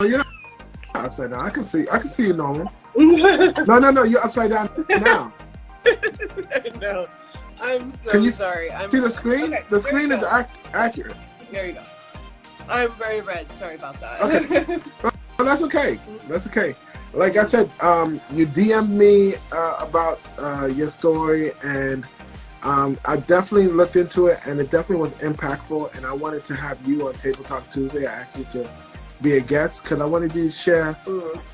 you're not upside down. I can see you normal. No, you're upside down now. No, I'm so Can you sorry. see the screen? Okay, The screen is accurate. There you go. I'm very red. Sorry about that. Okay. Well, that's okay. That's okay. Like I said, you DM'd me about your story, and I definitely looked into it, and it definitely was impactful. And I wanted to have you on Table Talk Tuesday. I asked you to be a guest because I wanted you to share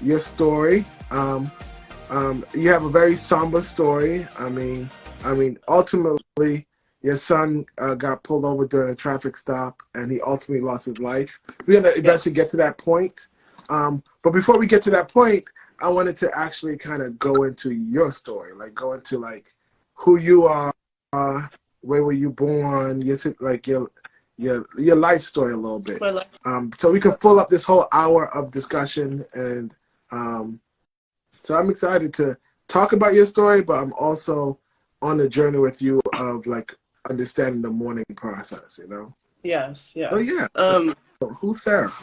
your story. You have a very somber story. I mean, ultimately, your son got pulled over during a traffic stop, and he ultimately lost his life. We're gonna eventually get to that point. But before we get to that point, I wanted to actually kind of go into your story, like go into like who you are, where were you born, your life story a little bit. So we can fill up this whole hour of discussion, and so I'm excited to talk about your story, but I'm also on the journey with you of like understanding the mourning process, you know? Yes. Oh yeah. Who's Sarah?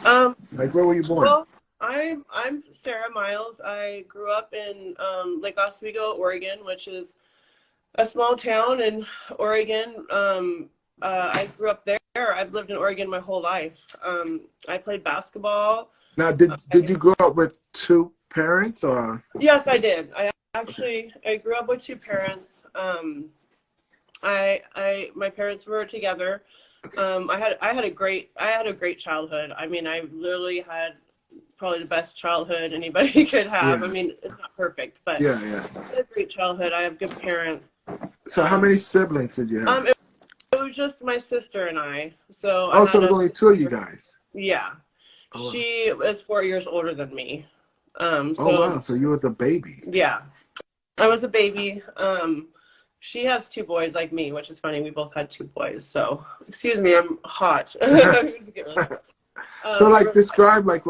Like where were you born? Well, I'm Sarah Miles. I grew up in Lake Oswego, Oregon, which is a small town in Oregon. I grew up there. I've lived in Oregon my whole life. I played basketball. Now, did you grow up with two parents or? Yes, I did. I grew up with two parents. My parents were together. I had a great childhood. I mean, I literally had probably the best childhood anybody could have. Yeah. I mean, it's not perfect, but yeah. I had a great childhood. I have good parents. So how many siblings did you have? It was just my sister and I. So so there's only two of you guys. Yeah. Oh, she is 4 years older than me. Oh wow! So you were the baby. Yeah, I was a baby. She has two boys like me, which is funny. We both had two boys. So excuse me, I'm hot. So like describe like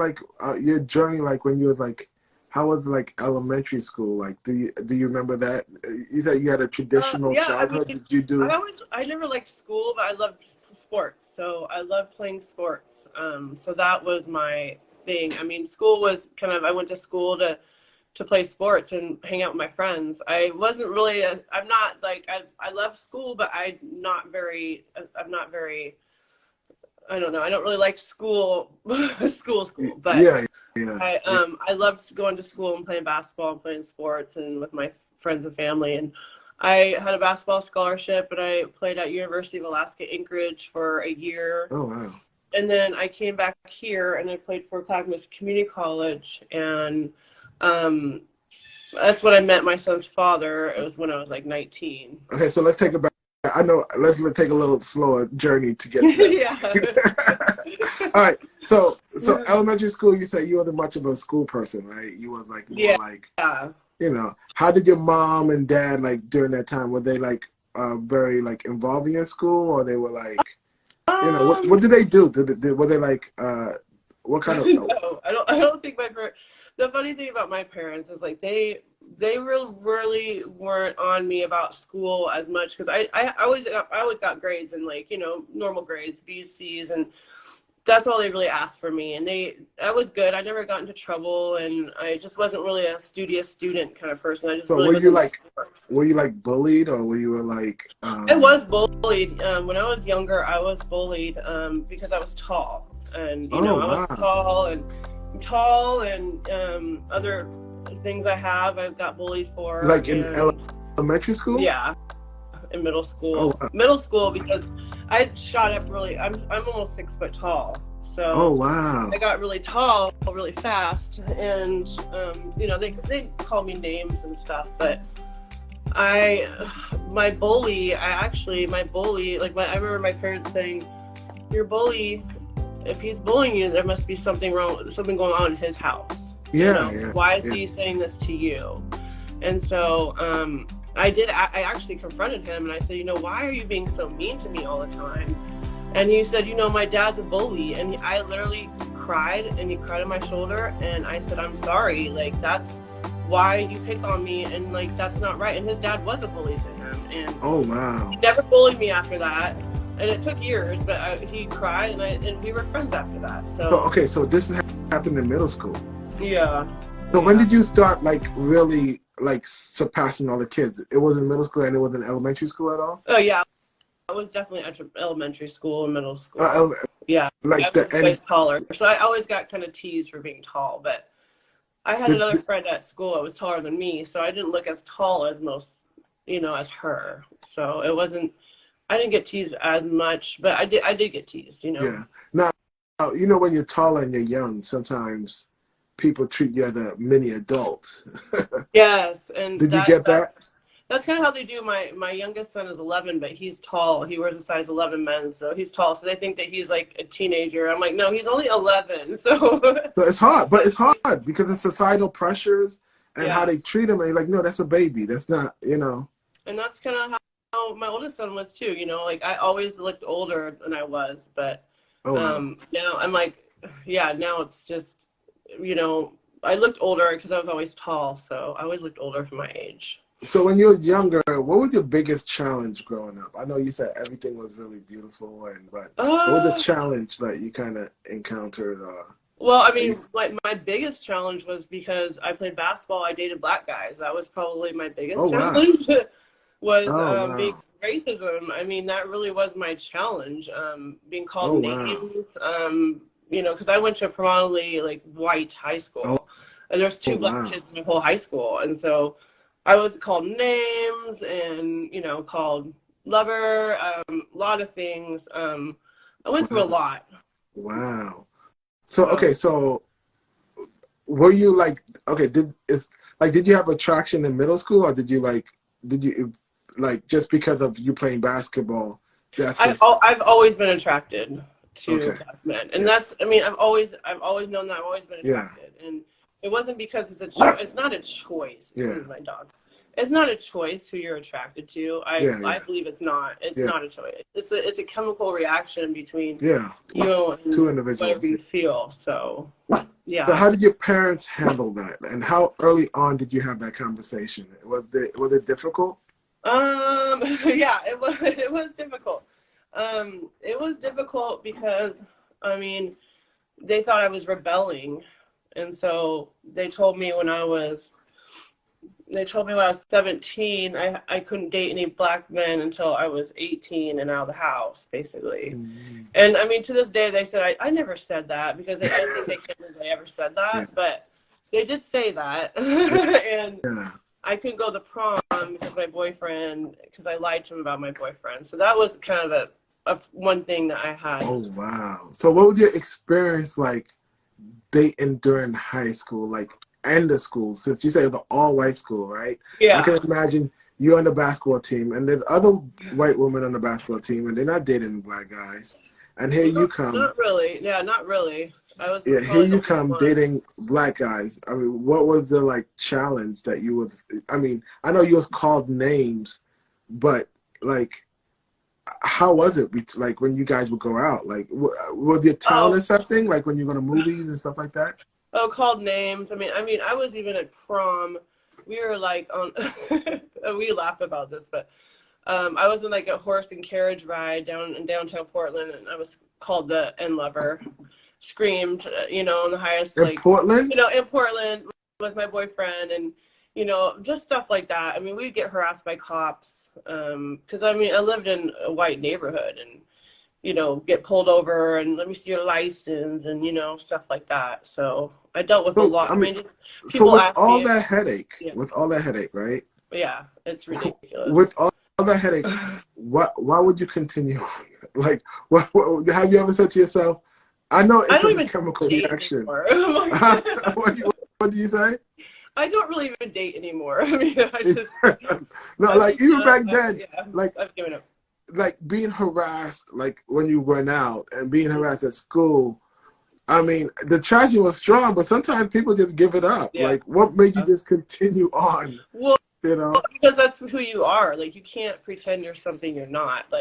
your journey, like when you were like, how was like elementary school? Like do you remember that? You said you had a traditional childhood. I mean, did you do? I never liked school, but I loved sports. So I loved playing sports. So that was my thing. I mean, school was kind of, I went to school to play sports and hang out with my friends. I wasn't really I'm not like, I love school, but I'm not very, I don't know. I don't really like school, but yeah. I loved going to school and playing basketball and playing sports and with my friends and family. And I had a basketball scholarship, and I played at University of Alaska Anchorage for a year. Oh, wow. And then I came back here and I played for Clackamas Community College. And that's when I met my son's father. It was when I was like 19. Okay, so let's take it back. I know, let's take a little slower journey to get to that. Yeah. All right, so elementary school, you said you wasn't much of a school person, right? You was like more like, you know, how did your mom and dad, like during that time, were they like very like involved in your school, or they were like, you know, what did they do? Were they like, what kind of? No, I don't think my parents. The funny thing about my parents is like they really weren't on me about school as much, because I always got grades, and like, you know, normal grades, B's, C's, and that's all they really asked for me. And I was good. I never got into trouble, and I just wasn't really a studious student kind of person. I just so really were you like bullied, or were you like? I was bullied. When I was younger, I was bullied because I was tall, and I was tall and other things I've got bullied for. Like in elementary school? Yeah, in middle school. Oh, wow. Middle school, because I shot up really. I'm almost 6 foot tall. So oh wow. I got really tall really fast, and they call me names and stuff, but my bully, I remember my parents saying, your bully, if he's bullying you, there must be something going on in his house. Yeah. Why is he saying this to you? And so I actually confronted him, and I said, why are you being so mean to me all the time? And he said, my dad's a bully. And I literally cried, and he cried on my shoulder, and I said, I'm sorry, like, that's why you pick on me, and like, that's not right. And his dad was a bully to him, and oh wow, he never bullied me after that. And it took years, but he cried, and we were friends after that. So okay, so this is happened in middle school. Yeah. So when did you start like really like surpassing all the kids? It was in middle school and it was in elementary school at all? Oh yeah, I was definitely at elementary school and middle school. Yeah, like I was way taller, so I always got kind of teased for being tall. But I had another friend at school that was taller than me, so I didn't look as tall as most, as her. So it wasn't. I didn't get teased as much, but I did get teased. Yeah. Now, when you're taller and you're young, sometimes people treat you as a mini adult. Yes, and did you get that? That's kind of how they do. My youngest son is 11, but he's tall. He wears a size 11 men's, so he's tall. So they think that he's like a teenager. I'm like, no, he's only 11. So it's hard, but it's hard because of societal pressures and how they treat him. And you're like, no, that's a baby. That's not, And that's kind of how my oldest son was too. Like I always looked older than I was, but now I'm like, now it's just, I looked older because I was always tall. So I always looked older for my age. So when you were younger, what was your biggest challenge growing up? I know you said everything was really beautiful, but what was the challenge that you kind of encountered? Well, I mean, my biggest challenge was because I played basketball. I dated black guys. That was probably my biggest challenge. Was being racism. I mean, that really was my challenge. Being called names. Because I went to a predominantly like white high school, and there's two black kids in my whole high school, and so I was called names and, called lover, a lot of things. I went through a lot. Wow. So were you did you have attraction in middle school, or did you just because of you playing basketball? I've always been attracted to black men. And I've always known that I've always been attracted. And it wasn't because it's not a choice. My dog. It's not a choice who you're attracted to. I believe it's not. It's not a choice. It's a chemical reaction between you and two individuals. Whatever you feel. So yeah. So how did your parents handle that? And how early on did you have that conversation? Was it difficult? Yeah, it was difficult. It was difficult because they thought I was rebelling. And so they told me when I was 17, I couldn't date any black men until I was 18 and out of the house, basically. Mm-hmm. And to this day, they said, I never said that because I don't think they can't believe I ever said that, but they did say that. And I couldn't go to prom because I lied to him about my boyfriend. So that was kind of a one thing that I had. Oh, wow. So what was your experience like dating during high school, and the school, since you say the all-white school, right? Yeah. I can imagine you're on the basketball team, and there's other white women on the basketball team, and they're not dating black guys. And here you come. Not really. Yeah, not really. Here you come dating black guys. What was the challenge that you was? I know you was called names, but how was it? When you guys would go out, was your town or something? When you go to movies and stuff like that? Oh, called names. I was even at prom. We were on. We laugh about this, but I was in a horse and carriage ride down in downtown Portland, and I was called the N lover. Screamed, on the highest. In Portland. In Portland with my boyfriend, and just stuff like that. We'd get harassed by cops because I lived in a white neighborhood, and get pulled over and let me see your license and stuff like that. So I dealt with a lot. So with all that headache, right? Yeah, it's ridiculous. With all that headache, why would you continue? What have you ever said to yourself? I know it's a chemical reaction. What do you say? I don't really even date anymore. No, even back then, I've given up. Being harassed, when you went out and being harassed at school, the attraction was strong, but sometimes people just give it up. Yeah. What made you just continue on? Well, because that's who you are. You can't pretend you're something you're not.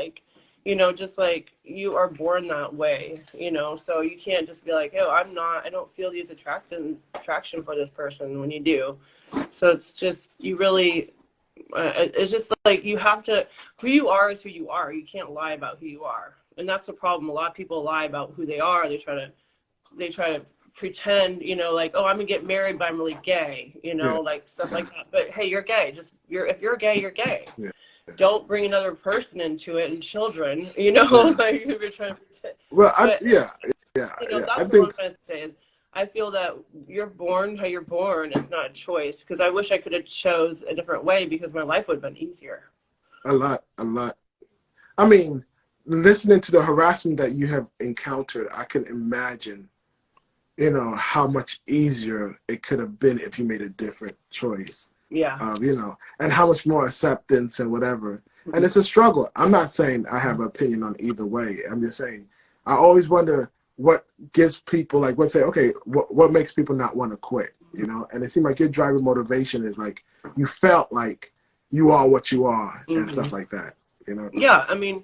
Just you are born that way, so you can't just be like, oh, I don't feel these attraction for this person when you do. So it's just, you really, it's just you have to, who you are is who you are. You can't lie about who you are. And that's the problem. A lot of people lie about who they are. They try to pretend, you know, like, oh, I'm gonna get married, but I'm really gay, you know, like stuff like that. But hey, you're gay. If you're gay, you're gay. Yeah. Don't bring another person into it and children, you know, like if you're trying to pretend. Well, But, yeah. you know, that's I what think I'm trying to say is I feel that you're born how you're born. It's not a choice, because I wish I could have chose a different way, because my life would have been easier. a lot. I mean, listening to the harassment that you have encountered, I can imagine, you know, how much easier it could have been if you made a different choice. Yeah. You know, and how much more acceptance and whatever. And it's a struggle. I'm not saying I have an opinion on either way. I'm just saying I always wonder what gives people, like, what say, okay, what makes people not want to quit, you know? And it seemed like your driving motivation is like you felt like you are what you are and stuff like that, you know? Yeah, I mean,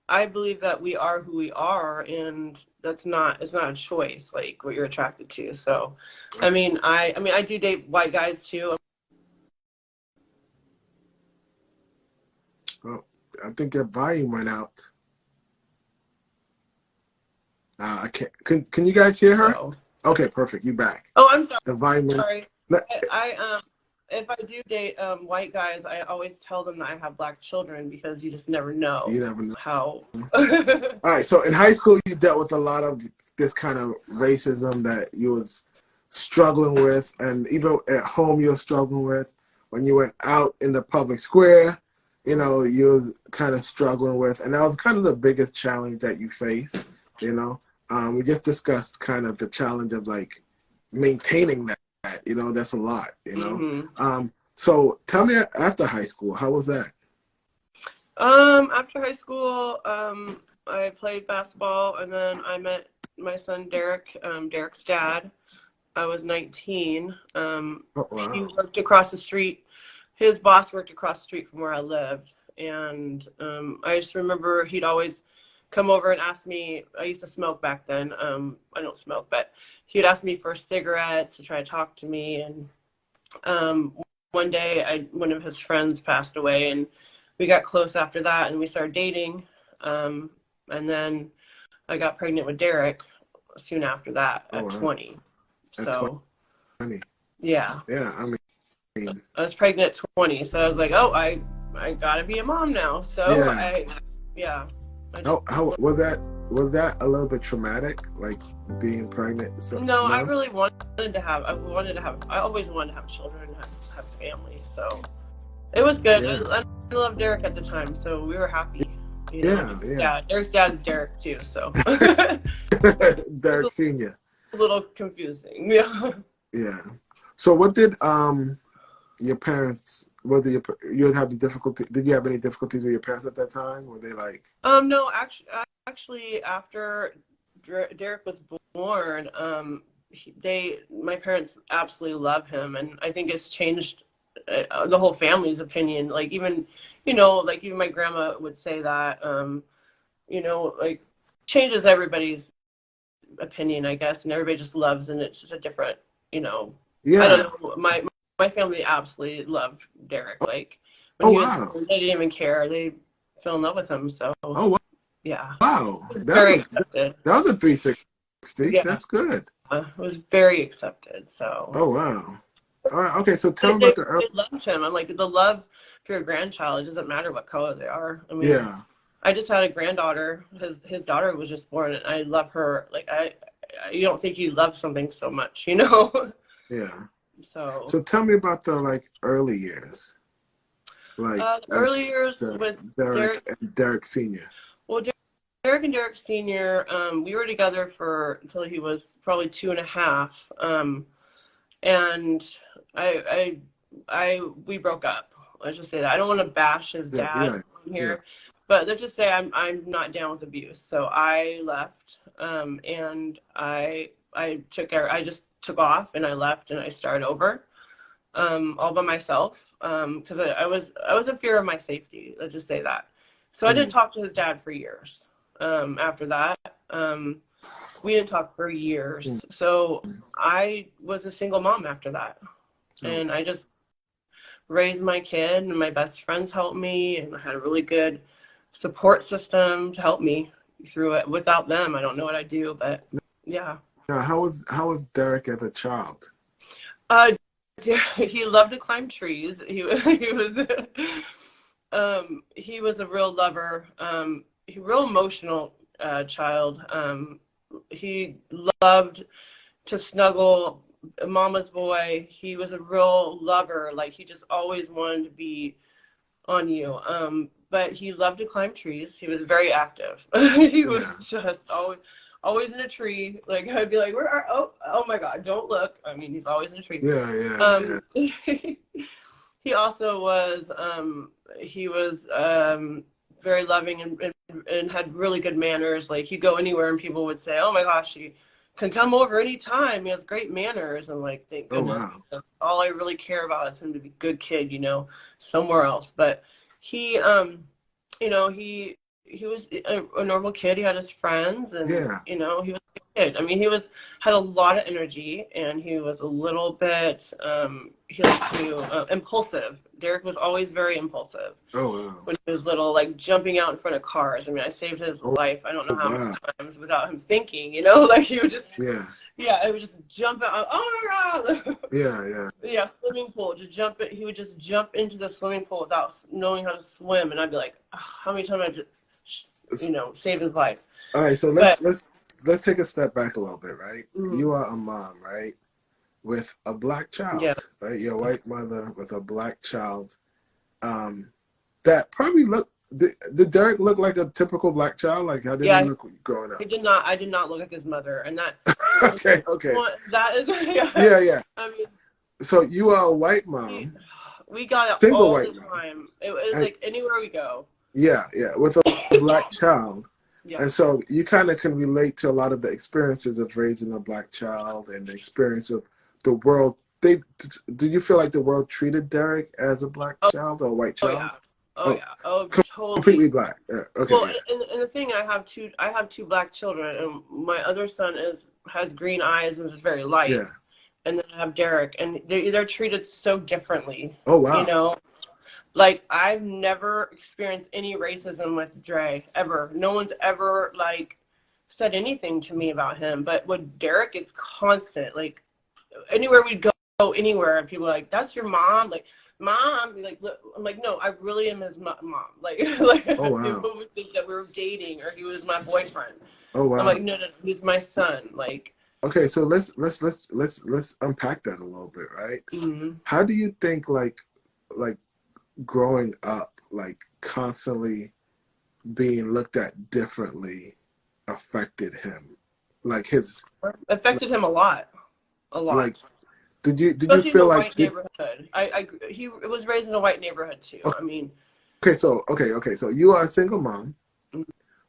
I believe that we are who we are, and it's not a choice, like what you're attracted to. So, I mean, I do date white guys too. Oh, I think your volume went out. I can't. Can you guys hear her? So. Okay, perfect. You back. Oh, I'm sorry. The volume went. Sorry. I if I do date white guys, I always tell them that I have black children, because you just never know. You never know how. All right. So in high school, you dealt with a lot of this kind of racism that you was struggling with, and even at home you're struggling with. When you went out in the public square, you know, you was kind of struggling with, and that was kind of the biggest challenge that you faced. You know, we just discussed kind of the challenge of like maintaining that. You know, that's a lot. You know, so tell me, after high school, how was that? After high school, I played basketball, and then I met my son Derrick, Derrick's dad. I was 19. Oh, wow. He worked across the street. His boss worked across the street from where I lived, and I just remember he'd always come over and ask me. I used to smoke back then. I don't smoke, but he'd ask me for cigarettes to try to talk to me. And one day, one of his friends passed away, and we got close after that, and we started dating. And then I got pregnant with Derrick soon after that at 20. So, 20. Yeah. Yeah, I mean, I was pregnant at 20, so I was like, oh, I gotta be a mom now. So yeah. How was that? Was that a little bit traumatic, like being pregnant? So, no, I really wanted to have. I always wanted to have children and have family. So it was good. Yeah. I loved Derrick at the time, so we were happy. You know? Yeah. Derrick's dad is Derrick too, so. Derrick Senior. A little confusing. Yeah. Yeah. So what did your parents? Whether you were having difficulty? Did you have any difficulties with your parents at that time? Were they like? No, actually, after Derrick was born, my parents absolutely love him, and I think it's changed the whole family's opinion. Like even my grandma would say that, like changes everybody's opinion, I guess, and everybody just loves, and it's just a different, Yeah. I don't know. My family absolutely loved Derrick. Like when they didn't even care. They fell in love with him. So wow. Yeah. Wow. Very accepted. That was a 360. Yeah. That's good. It was very accepted. So. Oh wow. All right. Okay. So tell me about They loved him. I'm like, the love for your grandchild, it doesn't matter what color they are. I mean, yeah. I just had a granddaughter. His daughter was just born, and I love her. Like you don't think you love something so much, Yeah. So tell me about the early years. Like early years with Derrick and Derrick Senior. Well, Derrick and Derrick Senior, we were together until he was probably 2.5, and we broke up. Let's just say that. I don't want to bash his dad here, but let's just say I'm not down with abuse. So I left, and I just took off, and I left, and I started over, all by myself, because I was in fear of my safety. Let's just say that. So I didn't talk to his dad for years. After that, we didn't talk for years. So I was a single mom after that, and I just raised my kid, and my best friends helped me, and I had a really good support system to help me through it. Without them, I don't know what I'd do, but yeah. Now, how was Derrick as a child? Uh, he loved to climb trees. He was a real lover. He real emotional child. He loved to snuggle, mama's boy. He was a real lover. Like he just always wanted to be on you. But he loved to climb trees. He was very active. He was just always in a tree. Like I'd be like, where are, oh my God, don't look. I mean, he's always in a tree. He also was very loving and had really good manners. Like he'd go anywhere and people would say, oh my gosh, he can come over anytime. He has great manners. And like, thank goodness. Oh, wow. All I really care about is him to be a good kid, somewhere else. But he, he was a normal kid. He had his friends and, he was a good kid. I mean, had a lot of energy and he was a little bit, he liked to, impulsive. Derrick was always very impulsive. Oh, wow. When he was little, like jumping out in front of cars. I mean, I saved his life. I don't know how many times without him thinking, like he would just, it would just jump out. Oh my God. Yeah. Swimming pool, he would just jump into the swimming pool without knowing how to swim. And I'd be like, oh, how many times I just, save his life. All right. So let's take a step back a little bit, right? Mm-hmm. You are a mom, right? With a black child, right? You're a white mother with a black child. That probably did Derrick look like a typical black child? Like how did he look growing up? He did not. I did not look like his mother, and that. okay. That is. Yeah. I mean, so you are a white mom. We got it single all white the time. It was like anywhere we go. Yeah, with a black child. Yeah. And so you kind of can relate to a lot of the experiences of raising a black child and the experience of the world. Do you feel like the world treated Derrick as a black child or a white child? Totally. Completely black. Okay. Well, and the thing, I have two black children, and my other son has green eyes and is very light. Yeah. And then I have Derrick, and they're treated so differently. Oh wow. Like I've never experienced any racism with Dre ever. No one's ever like said anything to me about him. But with Derrick, it's constant. Like anywhere we go anywhere, and people are like, "That's your mom." Like, mom. Like, I'm like, no, I really am his mom. Like oh, wow. People would think that we were dating or he was my boyfriend. Oh wow. I'm like, no, he's my son. Like. Okay, so let's unpack that a little bit, right? Mm-hmm. How do you think like growing up, like constantly being looked at differently affected him? Like affected him a lot. Like, did you feel like neighborhood? He was raised in a white neighborhood too. Okay. I mean. Okay, so you are a single mom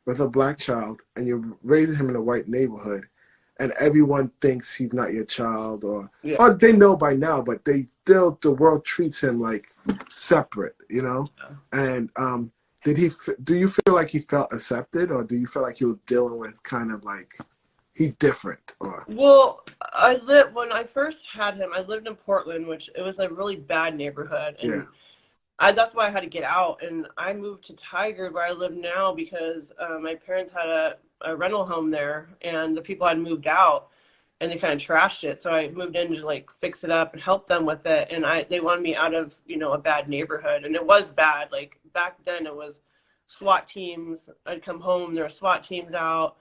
with a black child, and you're raising him in a white neighborhood, and everyone thinks he's not your child, or they know by now, but the world treats him like separate, Yeah. And do you feel like he felt accepted, or do you feel like he was dealing with kind of like he's different? Or well, when I first had him, I lived in Portland, which it was a really bad neighborhood, and that's why I had to get out, and I moved to Tigard, where I live now, because my parents had a rental home there, and the people had moved out, and they kind of trashed it. So I moved in to like fix it up and help them with it. And they wanted me out of, a bad neighborhood, and it was bad. Like back then it was SWAT teams. I'd come home, there were SWAT teams out,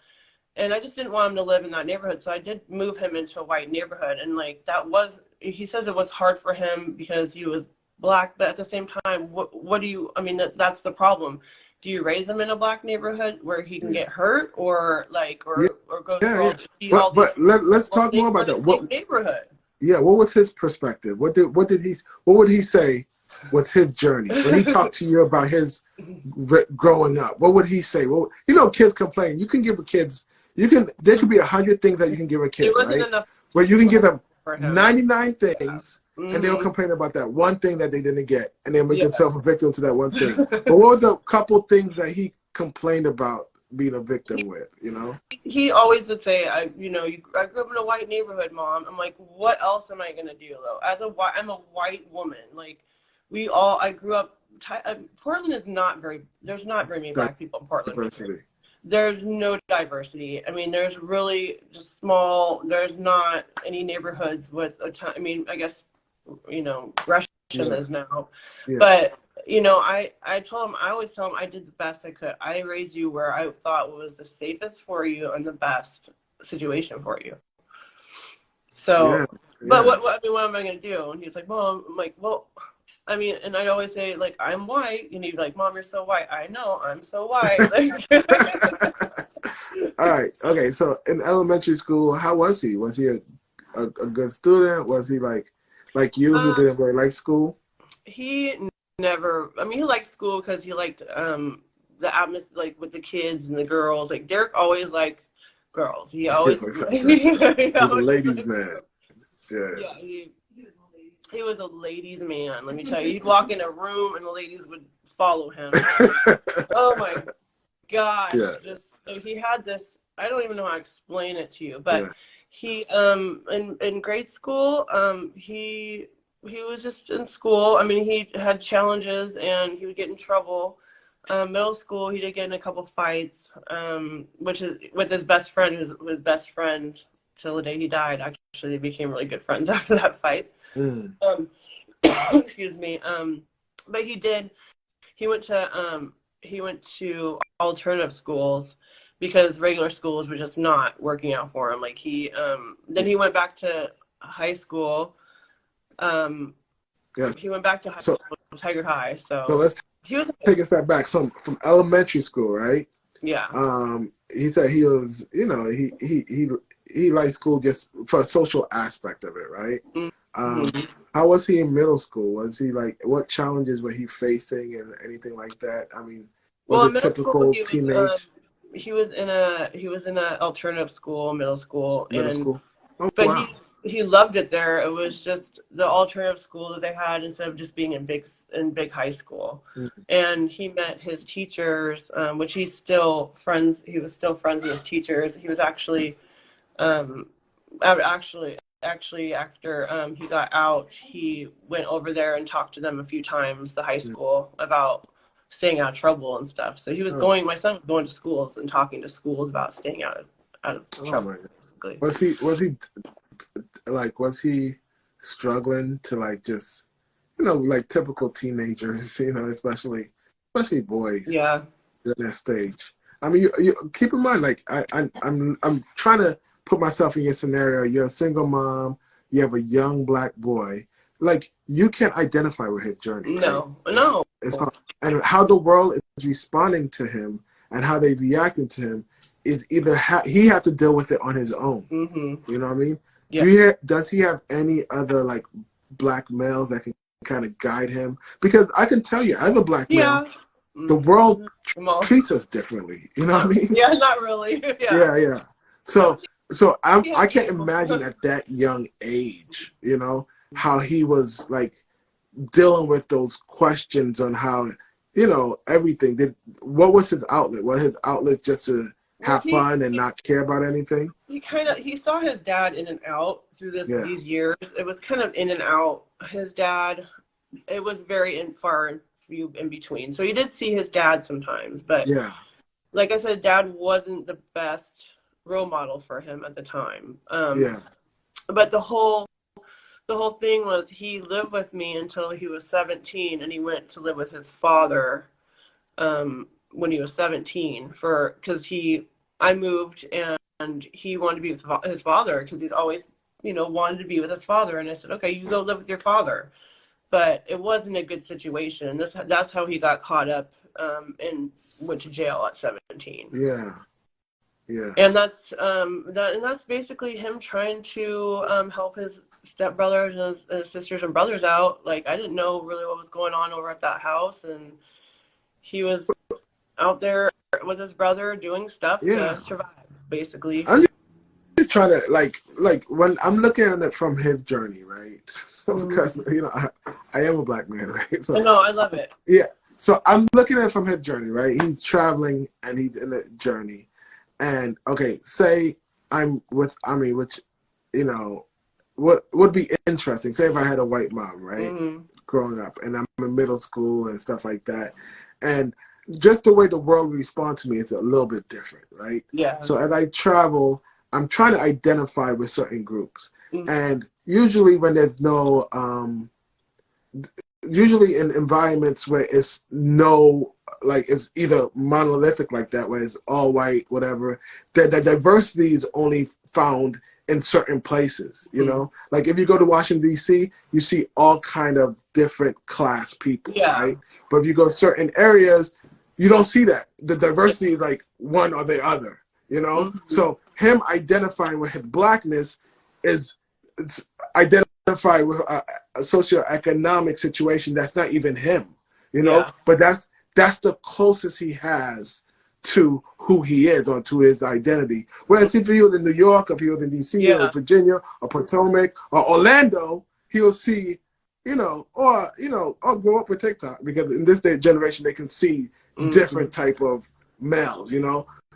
and I just didn't want him to live in that neighborhood. So I did move him into a white neighborhood. And like, he says it was hard for him because he was black, but at the same time, that's the problem. Do you raise him in a black neighborhood where he can get hurt, or go through all but let's talk more about that. What neighborhood? Yeah, what was his perspective? What would he say was his journey when he talked to you about his growing up? What would he say? Well, kids complain. You can give kids. There could be 100 things that you can give a kid, it wasn't right? Enough but you can give them 99 things. Yeah. And they'll complain about that one thing that they didn't get, and they'll make themselves a victim to that one thing. But what were the couple things that he complained about being a victim with? He always would say, I grew up in a white neighborhood, Mom. I'm like, what else am I gonna do though? I'm a white woman. Like, I grew up. Portland is not very. There's not very many black people in Portland. Diversity. there's no diversity. I mean, there's really just small. There's not any neighborhoods with a ton. I mean, I guess Gresham is now, but I told him, I always tell him I did the best I could. I raised you where I thought was the safest for you and the best situation for you. So, but what am I going to do? And he's like, Mom, I'm like, well, I mean, and I always say, like, I'm white. And he'd be like, Mom, you're so white. I know, I'm so white. All right. Okay. So in elementary school, how was he? Was he a good student? Was he like you who didn't really like school? He never, I mean, he liked school because he liked the atmosphere, like with the kids and the girls. Like Derrick always liked girls. He always he was a ladies' man. Yeah, he was a ladies' man. Let me tell you, he'd walk in a room and the ladies would follow him. Oh my God! Yeah. Just he had this. I don't even know how to explain it to you, but he in grade school he was just in school. I mean, he had challenges and he would get in trouble. Middle school, he did get in a couple fights, which is with his best friend, who's his best friend till the day he died. Actually, they became really good friends after that fight. Excuse me. But he went to alternative schools because regular schools were just not working out for him. Like then he went back to high school. He went back to high school, Tiger High. So let's take a step back. So from elementary school, right? Yeah. He said he was, he liked school just for a social aspect of it, right? Mm-hmm. How was he in middle school? Was he what challenges were he facing and anything like that? I mean, was it typical teenage? He was in a alternative school, middle school. Oh, but wow. He loved it there. It was just the alternative school that they had instead of just being in big high school. Mm-hmm. And he met his teachers, which he was still friends with his teachers. He was actually after he got out, he went over there and talked to them a few times, the high school, about staying out of trouble and stuff. So he was my son was going to schools and talking to schools about staying out of trouble. Basically. Was he struggling to just typical teenagers, especially boys in that stage? I mean, you keep in mind, I'm trying to put myself in your scenario. You're a single mom, you have a young black boy, you can't identify with his journey. No, right? No. It's hard. And how the world is responding to him and how they reacting to him is either he had to deal with it on his own. Mm-hmm. You know what I mean? Yeah. Does he have any other black males that can kind of guide him? Because I can tell you, as a black male, the world treats us differently. You know what I mean? Yeah, not really. Yeah. So I can't imagine at that young age, how he was dealing with those questions on how, everything. What was his outlet? Was his outlet just to have fun and not care about anything? He saw his dad in and out through these years. It was kind of in and out. His dad, it was very far and few in between. So he did see his dad sometimes, but like I said, dad wasn't the best role model for him at the time. But the whole thing was he lived with me until he was 17, and he went to live with his father when he was 17 because I moved and he wanted to be with his father because he's always wanted to be with his father, and I said, okay, you go live with your father. But it wasn't a good situation. That's how he got caught up and went to jail at 17. Yeah. And that's basically him trying to help his stepbrothers and his sisters and brothers out. I didn't know really what was going on over at that house, and he was out there with his brother doing stuff to survive, basically. I'm just trying to when I'm looking at it from his journey, right? Because I am a black man, right? So no, I love it. Yeah. So I'm looking at it from his journey, right? He's traveling and he's in a journey. And say I'm with which what would be interesting, say if I had a white mom, right? Mm-hmm. Growing up, and I'm in middle school and stuff like that. And just the way the world responds to me is a little bit different, right? Yeah. So as I travel, I'm trying to identify with certain groups. Mm-hmm. And usually when there's no, usually in environments where it's no, like it's either monolithic like that, where it's all white, whatever, the diversity is only found in certain places, you know? Like if you go to Washington, D.C., you see all kind of different class people, right? But if you go to certain areas, you don't see that. The diversity is like one or the other, you know? So him identifying with his blackness is identify with a socioeconomic situation that's not even him, you know? But that's the closest he has to who he is or to his identity. Whereas if he was in New York, if he was in DC or Virginia or Potomac or Orlando, he'll see, or grow up with TikTok, because in this day generation they can see different type of males,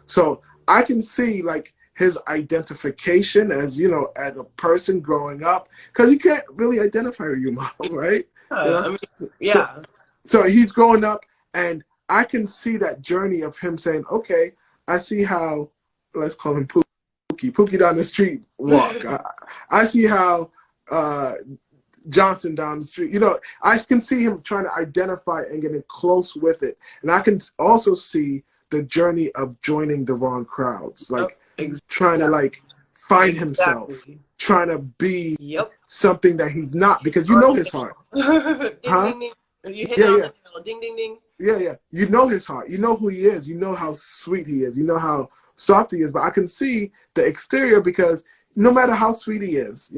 So I can see like his identification as, as a person growing up, because you can't really identify with your mom, right? So he's growing up, and I can see that journey of him saying, okay, I see how, let's call him Pookie down the street walk. I see how Johnson down the street, I can see him trying to identify and getting close with it. And I can also see the journey of joining the wrong crowds, like trying to like find himself, trying to be something that he's not, because you know his heart. Ding, ding, ding. You hit it on the nail. Ding, ding, ding. Yeah. You know his heart. You know who he is. You know how sweet he is. You know how soft he is. But I can see the exterior, because no matter how sweet he is,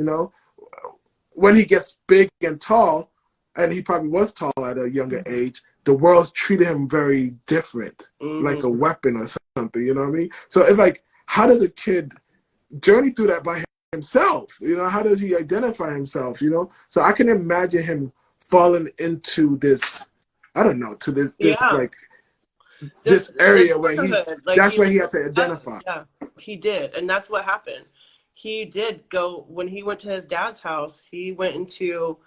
when he gets big and tall, and he probably was tall at a younger age, the world's treated him very different, like a weapon or something, you know what I mean? So it's like, how does a kid journey through that by himself? How does he identify himself, So I can imagine him falling into this, I don't know, to this like this area where that's where he had to identify. Yeah, he did. And that's what happened. He did go, when he went to his dad's house, he went into,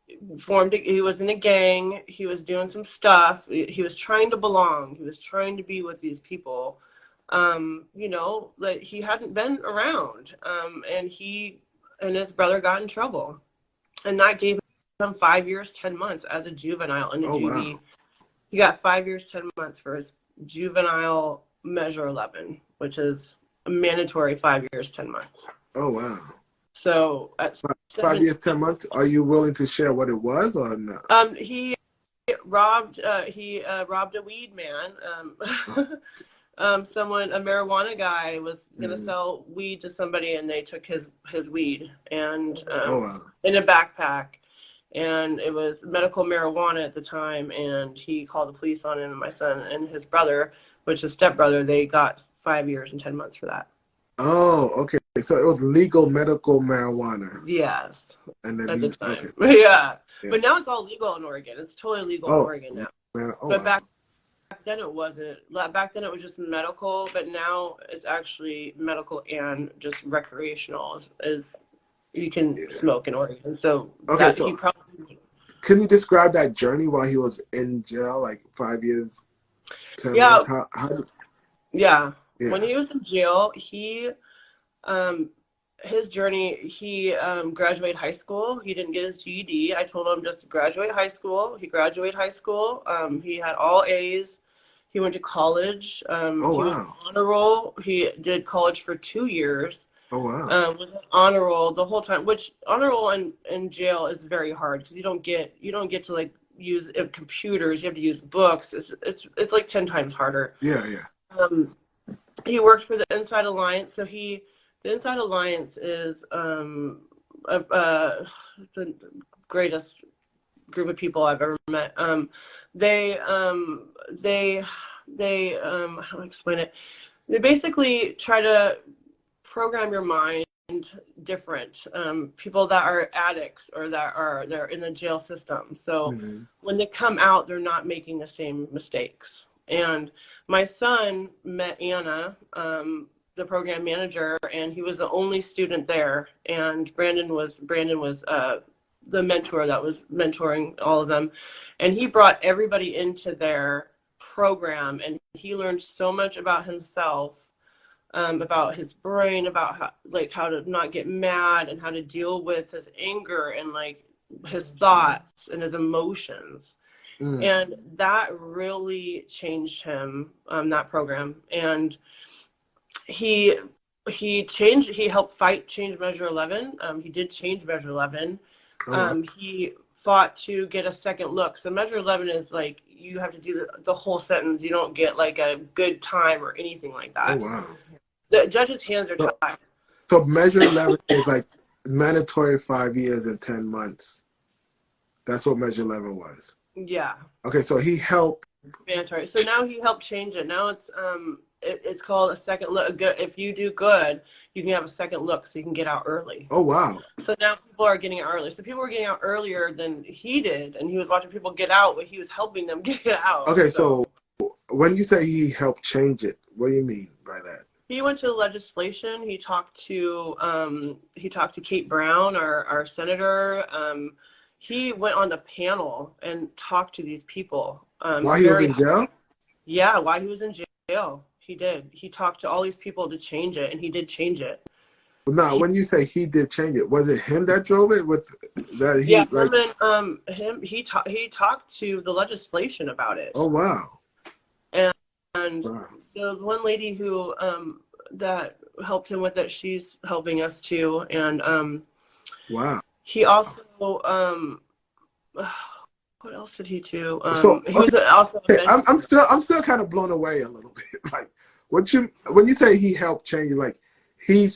he was in a gang, he was doing some stuff, he was trying to belong, he was trying to be with these people, that he hadn't been around, and he and his brother got in trouble, and that gave him 5 years 10 months as a juvenile in the juvie. Wow. He got 5 years 10 months for his juvenile measure 11, which is a mandatory 5 years 10 months. Oh wow. So at 5 years 10 months, are you willing to share what it was or not? He robbed a weed man. A marijuana guy was gonna sell weed to somebody, and they took his weed, and in a backpack, and it was medical marijuana at the time, and he called the police on him, and my son and his brother, which is stepbrother, they got 5 years and 10 months for that. Oh, okay. So it was legal medical marijuana. Yes. And then at the time. Okay. Yeah. But now it's all legal in Oregon. It's totally legal in Oregon now. But back then it wasn't. Back then it was just medical, but now it's actually medical and just recreational. Is you can smoke in Oregon. So he probably. Can you describe that journey while he was in jail, like 5 years, 10 months? Yeah. When he was in jail, his journey, he graduated high school. He didn't get his GED. I told him just graduate high school. He graduated high school. He had all A's. He went to college. He was on honor roll. He did college for 2 years. Oh, wow. With honor roll the whole time, which honor roll in jail is very hard, because you don't get to like use computers. You have to use books. It's like 10 times harder. Yeah. He worked for the Inside Alliance. So the Inside Alliance is the greatest group of people I've ever met. They how do I explain it? They basically try to program your mind different. People that are addicts or they're in the jail system. So when they come out, they're not making the same mistakes. And my son met Anna, the program manager, and he was the only student there. And Brandon was the mentor that was mentoring all of them. And he brought everybody into their program, and he learned so much about himself, about his brain, about how to not get mad and how to deal with his anger and like his thoughts and his emotions. And that really changed him, that program. And he helped fight change Measure 11. He did change Measure 11. He fought to get a second look. So Measure 11 is like, you have to do the whole sentence. You don't get like a good time or anything like that. Oh, wow. The judge's hands are tied. So Measure 11 is like mandatory 5 years and 10 months. That's what Measure 11 was. Yeah. Okay, so he helped. Mandatory. So now he helped change it. Now it's called a second look. If you do good, you can have a second look, so you can get out early. Oh, wow. So now people are getting out early. So people were getting out earlier than he did, and he was watching people get out, but he was helping them get out. Okay, so when you say he helped change it, what do you mean by that? He went to the legislation. He talked to Kate Brown, our senator. He went on the panel and talked to these people. While he was in jail? Yeah, while he was in jail. He did. He talked to all these people to change it, and he did change it. Now, when you say he did change it, was it him that drove it? With that, he, yeah, like, he talked to the legislation about it. Oh, wow. And wow. the one lady who that helped him with it, she's helping us too. And wow. He also what else did he do? So he was also I'm still kind of blown away a little bit. Like when you say he helped change, like he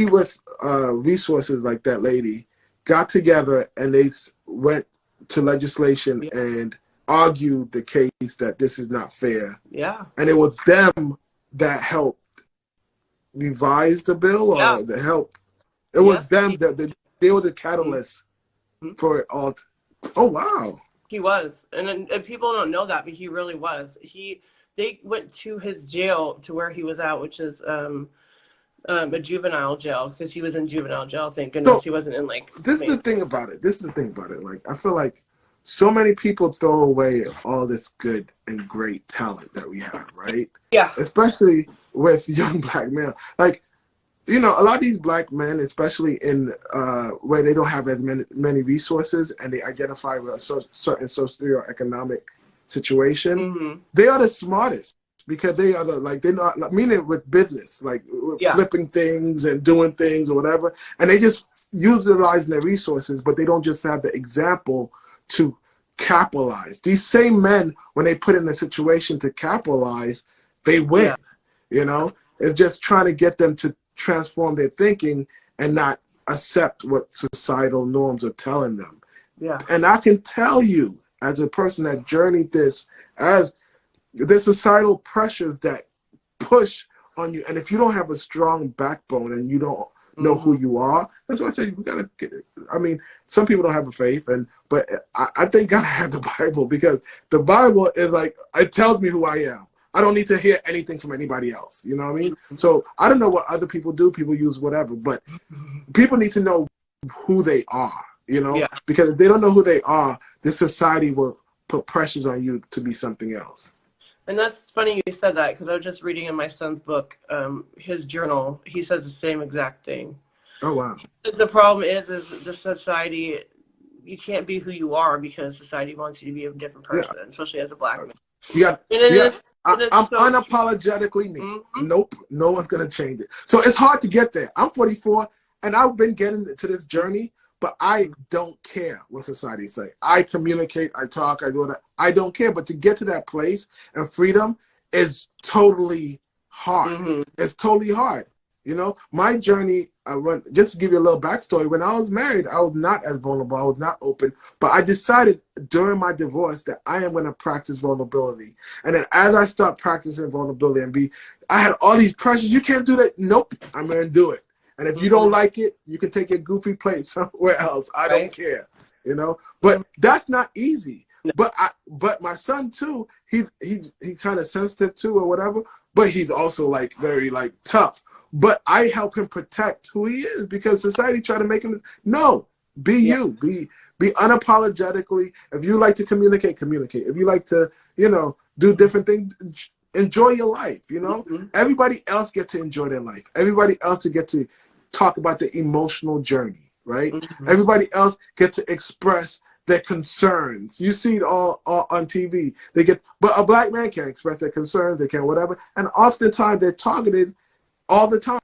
with resources like that lady got together and they went to legislation and argued the case that this is not fair. Yeah. And it was them that helped revise the bill or the help. It was them that they were the catalyst for it all. Oh, wow. He was. And people don't know that, but he really was. They went to his jail, to where he was at, which is a juvenile jail, because he was in juvenile jail. Thank goodness he wasn't in like. This is the thing about it. Like, I feel like so many people throw away all this good and great talent that we have, right? Yeah. Especially with young black men. Like, you know, a lot of these black men, especially in where they don't have as many resources and they identify with a certain socioeconomic situation, they are the smartest because they are they're not, meaning with business, like flipping things and doing things or whatever. And they just utilizing their resources, but they don't just have the example to capitalize. These same men, when they put in a situation to capitalize, they win. You know, it's just trying to get them to transform their thinking and not accept what societal norms are telling them. Yeah. And I can tell you, as a person that journeyed this, as the societal pressures that push on you, and if you don't have a strong backbone and you don't know who you are, that's why I say we gotta get it. I mean, some people don't have a faith, but I think God have the Bible, because the Bible is like, it tells me who I am. I don't need to hear anything from anybody else. You know what I mean? So I don't know what other people do. People use whatever, but people need to know who they are, you know? Because if they don't know who they are, this society will put pressures on you to be something else. And that's funny you said that, because I was just reading in my son's book, his journal. He says the same exact thing. Oh, wow. The problem is the society, you can't be who you are because society wants you to be a different person, especially as a black man. I'm unapologetically me. Nope, no one's gonna change it. So it's hard to get there. I'm 44, and I've been getting to this journey, but I don't care what society say. I communicate, I talk, I do that. I don't care. But to get to that place and freedom is totally hard. It's totally hard. You know, my journey, just to give you a little backstory, when I was married, I was not as vulnerable. I was not open. But I decided during my divorce that I am going to practice vulnerability. And then as I start practicing vulnerability I had all these pressures. You can't do that. Nope, I'm going to do it. And if you don't like it, you can take your goofy plate somewhere else. I don't care, you know. But that's not easy. But my son too, he's kind of sensitive too or whatever. But he's also like very like tough. But I help him protect who he is, because society try to make him be you, be unapologetically. If you like to communicate. If you like to, you know, do different things. Enjoy your life, you know? Mm-hmm. Everybody else get to enjoy their life. Everybody else to get to talk about the emotional journey, right? Mm-hmm. Everybody else get to express their concerns. You see it all on TV. They get, but a black man can't express their concerns. They can't whatever. And oftentimes they're targeted all the time.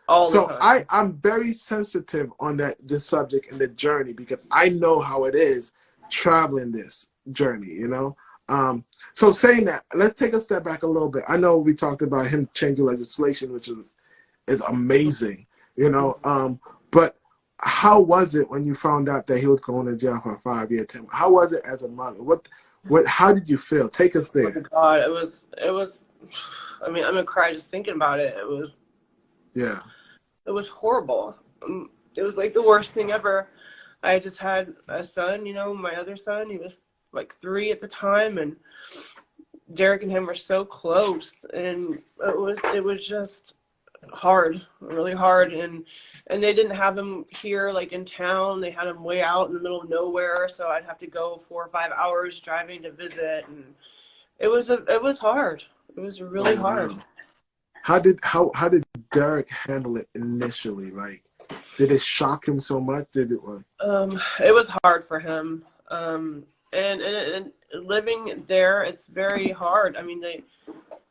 All the So time. I'm very sensitive on this subject and the journey because I know how it is traveling this journey, you know? So saying that, let's take a step back a little bit. I know we talked about him changing legislation, which is amazing, you know? But how was it when you found out that he was going to jail for a 5-year term? How was it as a mother? How did you feel? Take us there. Oh my God, it was, I mean, I'm gonna cry just thinking about it. It was horrible. It was like the worst thing ever. I just had a son, you know, my other son, he was like 3 at the time, and Derrick and him were so close, and it was just hard, really hard, and they didn't have him here like in town. They had him way out in the middle of nowhere, so I'd have to go 4 or 5 hours driving to visit, and it was hard. It was really hard. How did Derrick handle it initially? Like, did it shock him so much? Did it? It was hard for him. And living there, it's very hard. I mean,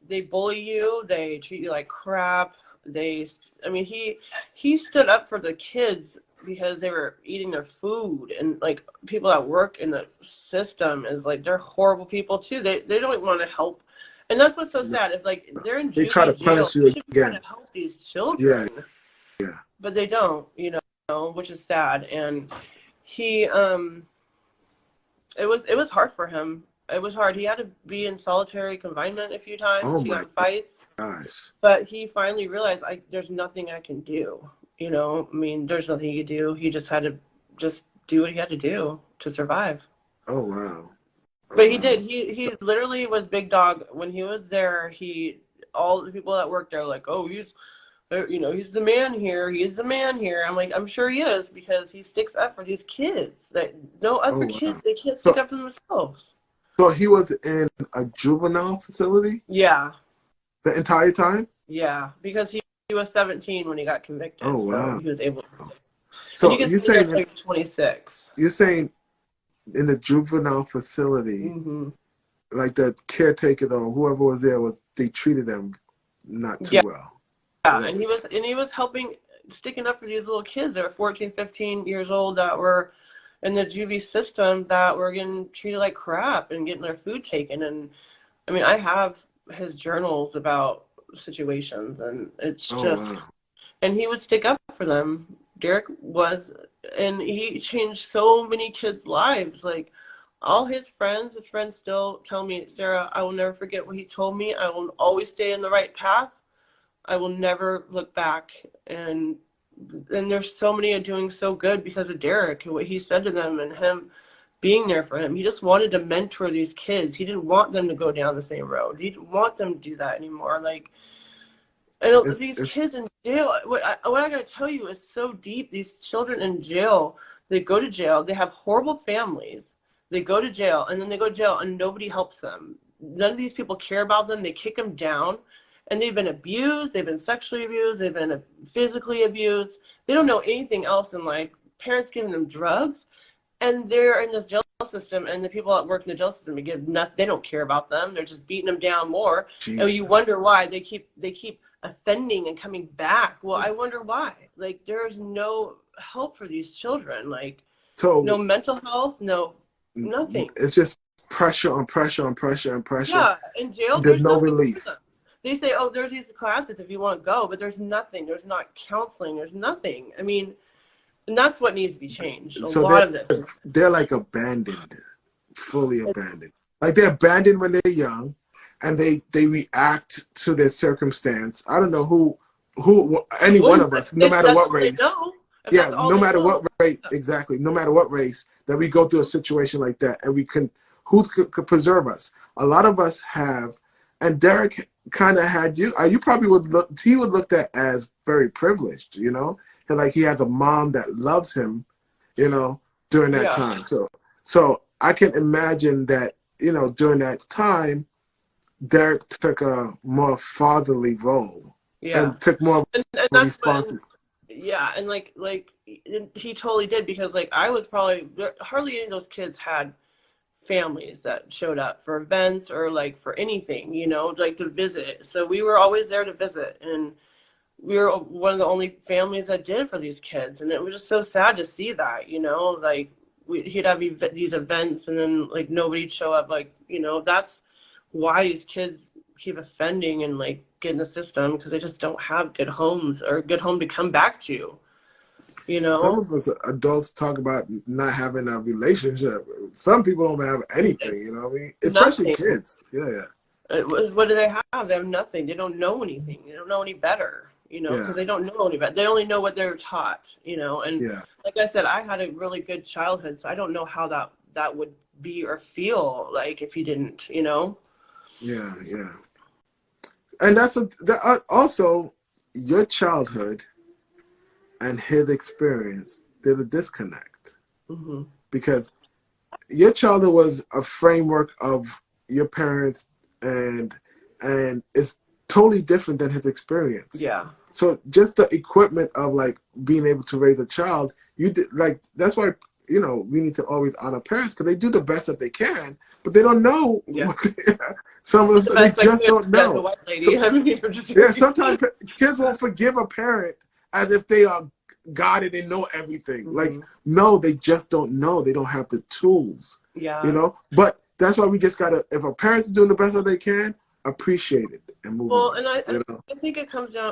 they bully you. They treat you like crap. He stood up for the kids because they were eating their food, and like people that work in the system is like, they're horrible people too. They don't even want to help. And that's what's so sad. If like they're in they try to punish you again. Try to help these children. Yeah. But they don't, you know, which is sad. And he, it was hard for him. It was hard. He had to be in solitary confinement a few times. Oh he my got fights. Gosh. But he finally realized, there's nothing I can do. You know, I mean, there's nothing he could do. He just had to just do what he had to do to survive. Oh wow. But he did. He literally was big dog when he was there. All the people that worked there were like, oh, he's the man here. He's the man here. I'm like, I'm sure he is, because he sticks up for these kids that no other kids, they can't stick up for themselves. So he was in a juvenile facility? Yeah. The entire time? Yeah, because he was 17 when he got convicted. Oh wow. So he was able to. So you're saying like 26. You're saying in the juvenile facility, mm-hmm. like the caretaker or whoever was there they treated them not too well. Yeah, and he was helping, sticking up for these little kids that were 14, 15 years old that were in the juvie system that were getting treated like crap and getting their food taken. And I mean, I have his journals about situations, and it's just, and he would stick up for them. Derrick was, and he changed so many kids' lives. Like all his friends still tell me, Sarah, I will never forget what he told me. I will always stay in the right path. I will never look back. And there's so many are doing so good because of Derrick and what he said to them, and him being there for him. He just wanted to mentor these kids. He didn't want them to go down the same road. He didn't want them to do that anymore. Like, these kids in jail, what I got to tell you is so deep. These children in jail, they go to jail, they have horrible families, they go to jail, and then they go to jail and nobody helps them. None of these people care about them. They kick them down, and they've been abused, they've been sexually abused, they've been physically abused. They don't know anything else in life. Parents giving them drugs, and they're in this jail system, and the people that work in the jail system, they don't care about them. They're just beating them down more. Jesus. And you wonder why they keep offending and coming back. Well, I wonder why. Like, there's no help for these children. Like, no mental health, no nothing. It's just pressure on pressure on pressure on pressure. Yeah, in jail, there's no relief. They say, oh, there's these classes if you want to go, but there's nothing. There's not counseling. There's nothing. I mean, and that's what needs to be changed. A lot of this. They're like abandoned, fully abandoned. Like they're abandoned when they're young, and they react to their circumstance. I don't know who any one of us, no matter what race. Yeah, no matter what race, exactly. No matter what race, that we go through a situation like that, and who could preserve us? A lot of us have, and Derrick kind of had you. You probably he would looked at as very privileged, you know, and like he has a mom that loves him, you know, during that time. So I can imagine that during that time, Derrick took a more fatherly role Yeah. and took more of And a that's when, responsibility. yeah, and like he totally did, because like I was probably hardly any of those kids had families that showed up for events or like for anything, like to visit. So we were always there to visit, and we were one of the only families that did for these kids, and it was just so sad to see that, like he'd have these events and then like nobody'd show up, like that's why these kids keep offending and like get in the system, because they just don't have good homes or a good home to come back to. Some of us adults talk about not having a relationship. Some people don't have anything, you know what I mean? Especially Nothing. kids. Yeah. What do they have? They have nothing. They don't know anything. They don't know any better, Yeah. because they don't know any better. They only know what they're taught, and Yeah. like I said, I had a really good childhood, so I don't know how that would be or feel like if you didn't, Yeah. And also your childhood and his experience, there's a disconnect. Mm-hmm. Because your childhood was a framework of your parents, and it's totally different than his experience. Yeah. So just the equipment of like being able to raise a child, that's why we need to always honor parents, because they do the best that they can, but they don't know. Yeah. Some of us, they just don't know. The white lady. Sometimes kids won't forgive a parent as if they are God and they know everything. Mm-hmm. Like, no, they just don't know. They don't have the tools. Yeah. But that's why we just gotta, if a parent's doing the best that they can, appreciate it and move on. And I think it comes down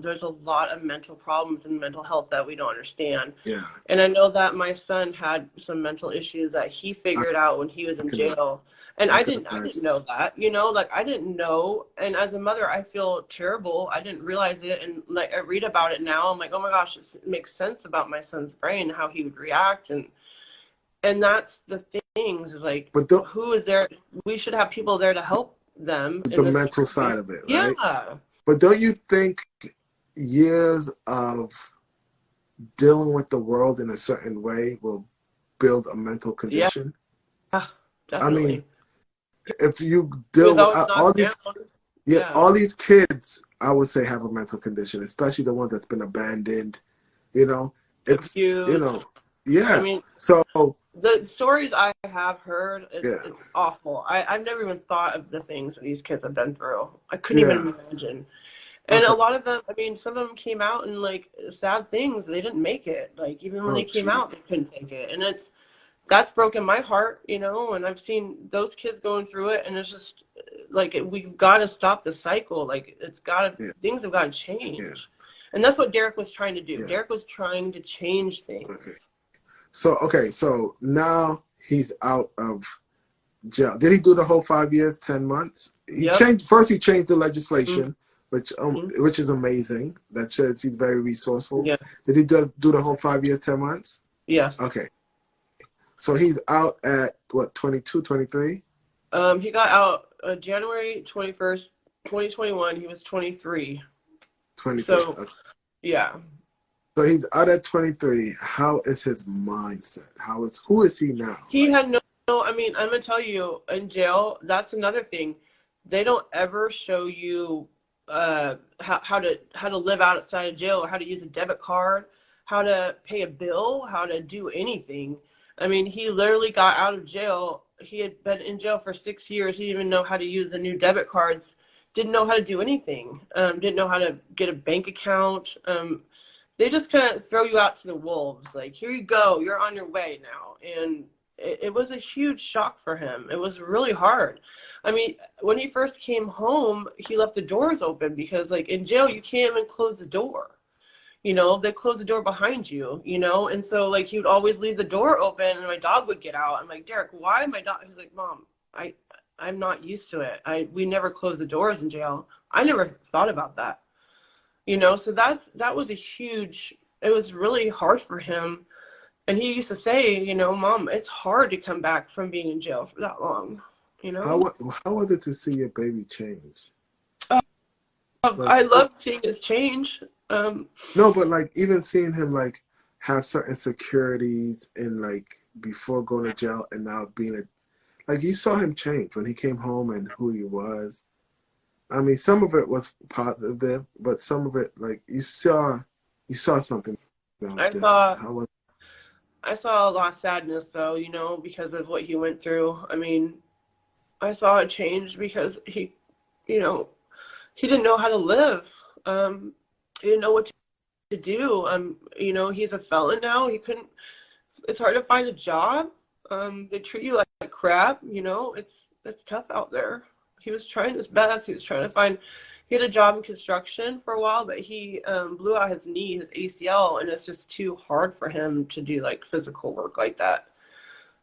there's a lot of mental problems and mental health that we don't understand. Yeah. And I know that my son had some mental issues that he figured out when he was in jail. And I didn't know that, like I didn't know. And as a mother, I feel terrible. I didn't realize it. And like I read about it now, I'm like, oh my gosh, it makes sense about my son's brain, how he would react. And that's the things is like, who is there? We should have people there to help them. The mental side of it, right? Yeah. But don't you think years of dealing with the world in a certain way will build a mental condition? Yeah, definitely. I mean, if you deal with all these kids, I would say have a mental condition, especially the one that's been abandoned. It's abused. Yeah. I mean, so the stories I have heard, it's awful. I've never even thought of the things that these kids have been through. I couldn't even imagine. And a lot of them, I mean, some of them came out and like sad things. They didn't make it. Like even when they came out, they couldn't take it. And that's broken my heart, and I've seen those kids going through it. And it's just like, we've got to stop the cycle. Like things have got to change. Yeah. And that's what Derrick was trying to do. Yeah. Derrick was trying to change things. Okay. So now he's out of jail. Did he do the whole 5 years, 10 months? He changed the legislation, which is amazing. That shows he's very resourceful. Yeah. Did he do the whole 5 years, 10 months? Yes. Okay. So he's out at what, 22, 23? He got out January 21st, 2021. He was 23. 23. So, okay. Yeah. So he's out at 23. How is his mindset? Who is he now? He had no, I mean, I'm going to tell you, in jail, that's another thing. They don't ever show you how to live outside of jail, or how to use a debit card, how to pay a bill, how to do anything. I mean, he literally got out of jail. He had been in jail for 6 years. He didn't even know how to use the new debit cards. Didn't know how to do anything. Didn't know how to get a bank account. They just kind of throw you out to the wolves. Like, here you go. You're on your way now. And it was a huge shock for him. It was really hard. I mean, when he first came home, he left the doors open because, like, in jail, you can't even close the door. They close the door behind you, and so like he would always leave the door open and my dog would get out. I'm like, Derrick, why my dog? He's like, Mom, I'm not used to it. We never close the doors in jail. I never thought about that, so that was it was really hard for him. And he used to say, Mom, it's hard to come back from being in jail for that long, How was it to see your baby change? I love seeing it change. No, but like even seeing him like have certain securities and like before going to jail and now being like you saw him change when he came home and who he was. I mean, some of it was positive, but some of it, like you saw something that was I different. saw How was? I saw a lot of sadness though, because of what he went through. I mean, I saw it change because you know, he didn't know how to live. He didn't know what to do. He's a felon now. It's hard to find a job. They treat you like crap, it's tough out there. He was trying his best. He had a job in construction for a while, but he blew out his knee, his ACL, and it's just too hard for him to do like physical work like that.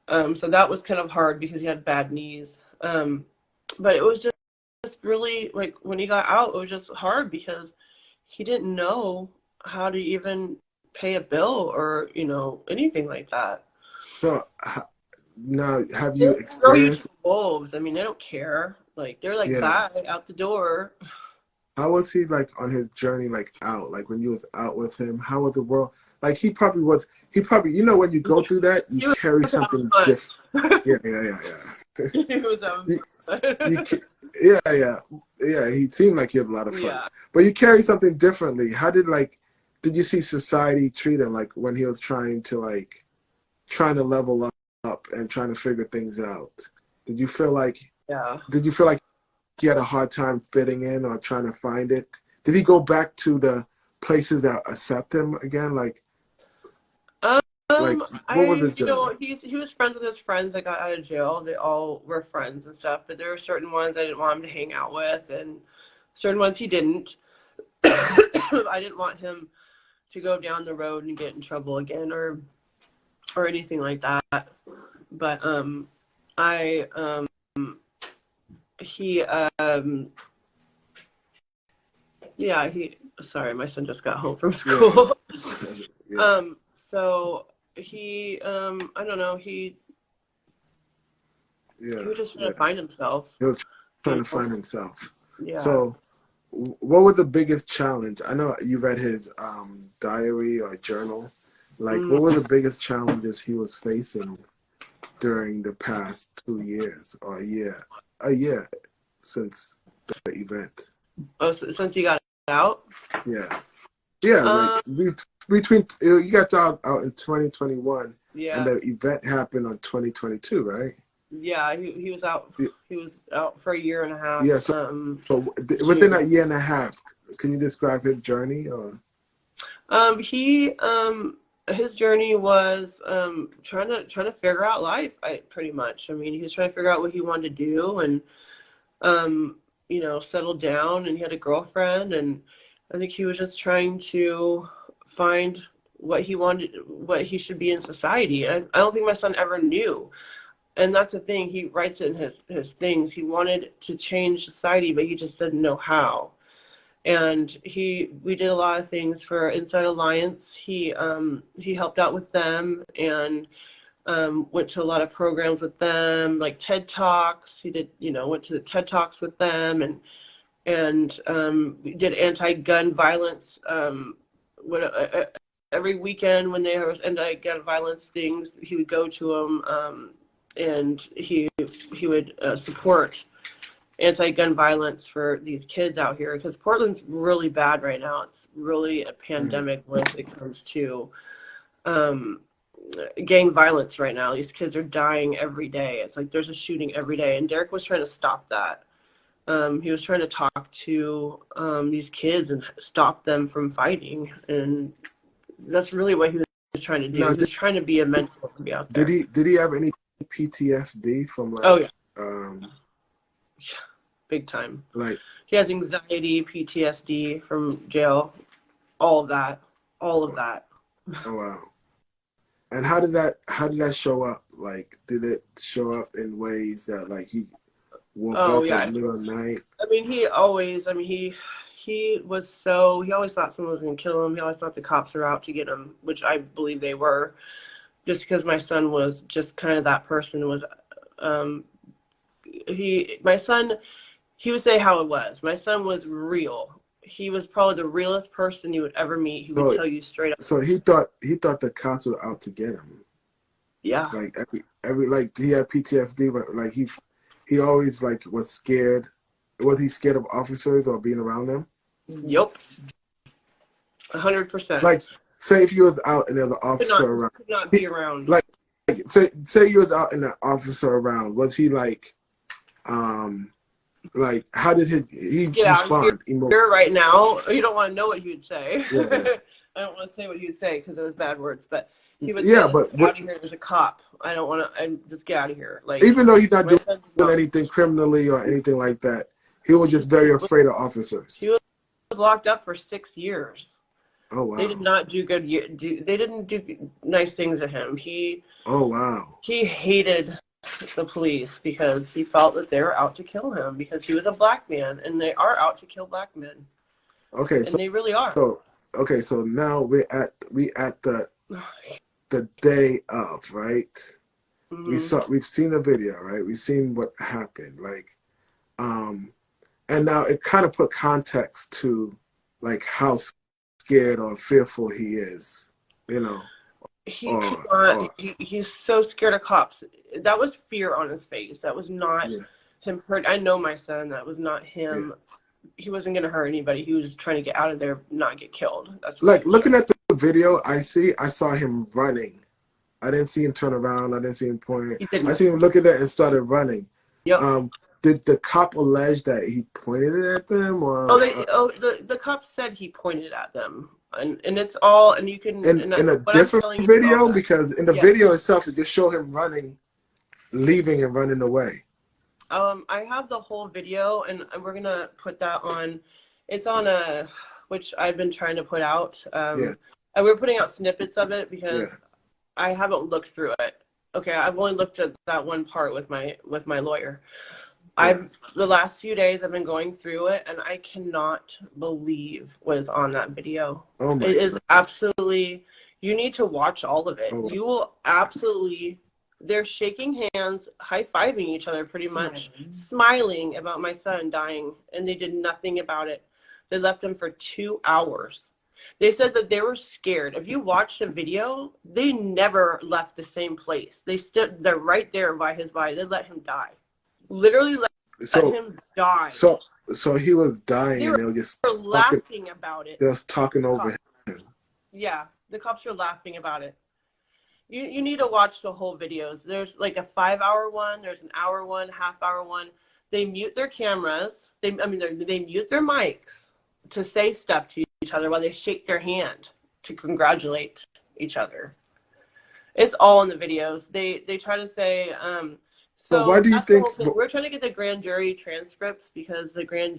So that was kind of hard because he had bad knees. But it was just really like when he got out, it was just hard because he didn't know how to even pay a bill or, anything like that. So now, have you They'll throw you to experienced? wolves. I mean, they don't care. Like, they're like, Yeah. bye, out the door. How was he like on his journey, like out? Like when you was out with him, how was the world? Like he probably was. He probably, when you go through that, you He was carry having something fun. different. Yeah. He was having you, fun. yeah. He seemed like he had a lot of fun, Yeah. but you carry something differently. How did you see society treat him like when he was trying to level up and trying to figure things out? Did you feel like? Yeah. Did you feel like he had a hard time fitting in or trying to find it? Did he go back to the places that accept him again? Like what was the journey? He was friends with his friends that got out of jail. They all were friends and stuff, but there were certain ones I didn't want him to hang out with, and certain ones he didn't. I didn't want him to go down the road and get in trouble again or anything like that. But he sorry, my son just got home from school. Yeah. So he I don't know, he was just trying to find himself. He was trying to find himself. Yeah. So what was the biggest challenge? I know you read his diary or journal. Like what were the biggest challenges he was facing during the past 2 years or a year since the event? Oh, since he got out? Yeah. Like between you got out in 2021, yeah, and the event happened on 2022, right? Yeah, he was out. He was out for a year and a half. Yeah. So within that year and a half, can you describe his journey? Or his journey was trying to figure out life. Pretty much. I mean, he was trying to figure out what he wanted to do and settle down. And he had a girlfriend, and I think he was just trying to find what he wanted, what he should be in society. I don't think my son ever knew. And that's the thing. He writes it in his things. He wanted to change society, but he just didn't know how. And we did a lot of things for Inside Alliance. He helped out with them and went to a lot of programs with them, like TED Talks. He did, went to the TED Talks with them and did anti-gun violence. Every weekend when there was anti-gun violence things, he would go to them. And he would support anti-gun violence for these kids out here because Portland's really bad right now. It's really a pandemic when it comes to gang violence right now. These kids are dying every day. It's like there's a shooting every day, and Derrick was trying to stop that. He was trying to talk to these kids and stop them from fighting, and that's really what he was trying to do. He was trying to be a mentor to be out there. Did he have any PTSD from big time. Like he has anxiety, PTSD from jail, all of that. Oh wow. And how did that show up? Like did it show up in ways that like he woke up in the middle of the night? I mean he always thought someone was gonna kill him. He always thought the cops were out to get him, which I believe they were. Just because my son was just kind of that person was, he would say how it was. My son was real. He was probably the realest person you would ever meet. He would tell you straight up. So he thought the cops were out to get him. Yeah. Like every like he had PTSD, but like he always like was scared. Was he scared of officers or being around them? Yep. 100%. Like, say if you was out and there's an officer around. Could not be around. Like say you was out and an officer around. Was he like how did he respond emotionally? You're right now. You don't want to know what he would say. Yeah. I don't want to say what he would say because it was bad words, but he would yeah, say, but get out of here. There's a cop. I don't want to. I'm just get out of here. Like, even though he's not doing anything criminally or anything like that, he was just very afraid of officers. He was locked up for 6 years. Oh wow! They did not do good. They didn't do nice things to him. Oh wow! He hated the police because he felt that they were out to kill him because he was a black man, and they are out to kill black men. Okay, and they really are. So now we at the day of, right? Mm-hmm. We've seen the video, right? We've seen what happened, like, and now it kind of put context to like how scared or fearful he is, you know. He's so scared of cops. That was fear on his face. That was not him hurt. I know my son. That was not him. Yeah. He wasn't going to hurt anybody. He was trying to get out of there, not get killed. That's like looking at the video. I saw him running. I didn't see him turn around. I didn't see him point. I see him look at it and started running. Yep. Did the cop allege that he pointed it at them, or? The cop said he pointed at them, and it's all, and you can in a different video, because in the video itself it just showed him running, leaving and running away. I have the whole video, and we're gonna put that on. It's on which I've been trying to put out. And we're putting out snippets of it because I haven't looked through it. Okay, I've only looked at that one part with my lawyer. The last few days I've been going through it, and I cannot believe what is on that video. Oh my God. Is absolutely. You need to watch all of it. Oh. You will absolutely. They're shaking hands, high-fiving each other, pretty much, smiling about my son dying, and they did nothing about it. They left him for 2 hours. They said that they were scared. If you watch the video, they never left the same place. They're right there by his body. They let him die. Literally let him die. So he was dying, and they were just laughing about it. They was talking over him. Yeah, the cops were laughing about it. You need to watch the whole videos. There's like a 5-hour one. There's an hour one, half-hour one. They mute their cameras. They mute their mics to say stuff to each other while they shake their hand to congratulate each other. It's all in the videos. They try to say. So why do you think we're trying to get the grand jury transcripts because they went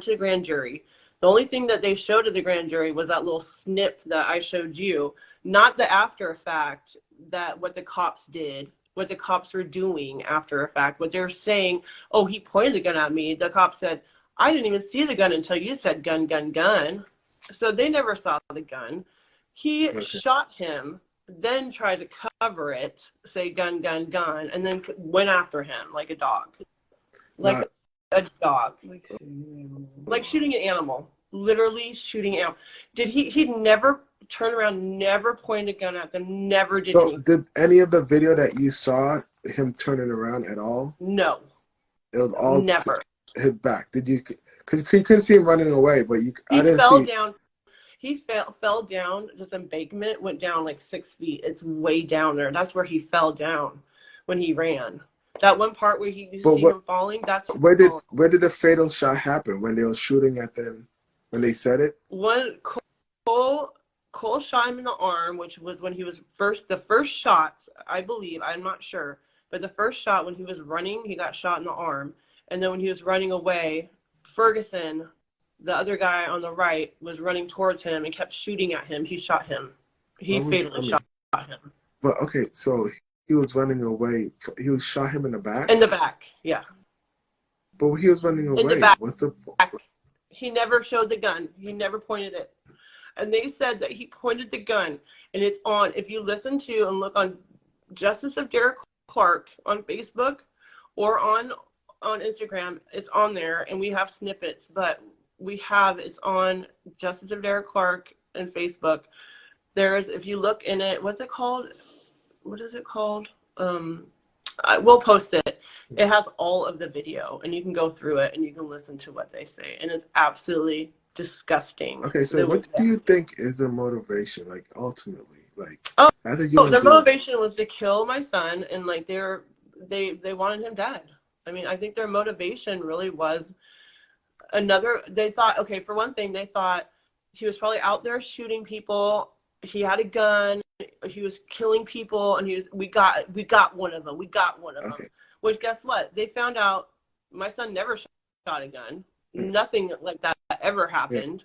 to the grand jury. The only thing that they showed to the grand jury was that little snip that I showed you, not the after effect, that what the cops did, what the cops were doing after effect, what they're saying, oh, he pointed the gun at me. The cop said, I didn't even see the gun until you said gun, gun, gun. So they never saw the gun. He shot him, then tried to cover it, say gun, gun, gun, and then went after him like a dog. Like a dog. Like shooting an animal. Literally shooting an animal. He never turned around, never pointed a gun at them, never did anything. Did any of the video that you saw him turning around at all? No. It was all never. His back. Did you? Because you couldn't see him running away, but I didn't see. He fell down. He fell down. This embankment went down like 6 feet. It's way down there. That's where he fell down when he ran. That one part where you see him falling. That's where did the fatal shot happen? When they were shooting at them? When they said it? Cole shot him in the arm, which was when he was the first shots, I believe, I'm not sure, but the first shot when he was running, he got shot in the arm. And then when he was running away, Ferguson, the other guy on the right, was running towards him and kept shooting at him. He shot him. He fatally shot him. But okay, so he was running away. He shot him in the back? In the back, yeah. But when he was running away, in the back. What's the... He never showed the gun. He never pointed it. And they said that he pointed the gun, and it's on. If you listen to and look on Justice of Derrick Clark on Facebook or on Instagram, it's on there, and we have snippets, but it's on Justice of Derrick Clark and Facebook. If you look in it, what's it called? what is it called? I will post it. It has all of the video, and you can go through it and you can listen to what they say, and it's absolutely disgusting. Okay, so what do you think is the motivation, like ultimately, like as a human their being? motivation was to kill my son, and like they wanted him dead. I mean, I think their motivation really was they thought, okay, for one thing, they thought he was probably out there shooting people. He had a gun. He was killing people, and we got one of them. We got one of them. Which, guess what? They found out my son never shot a gun. Nothing like that ever happened.